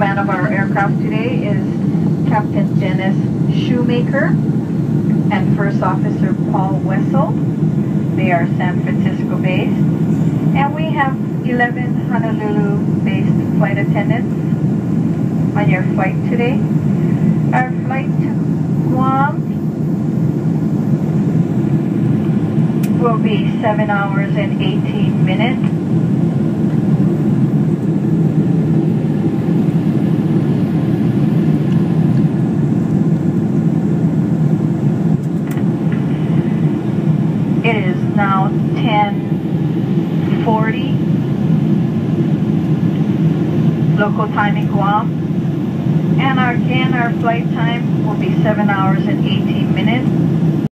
command of our aircraft today is Captain Dennis Shoemaker and First Officer Paul Wessel. They are San Francisco based. And we have 11 Honolulu-based flight attendants on your flight today. Our flight to Guam will be 7 hours and 18 minutes. It is now 10:40 local time in Guam, and our flight time will be 7 hours and 18 minutes.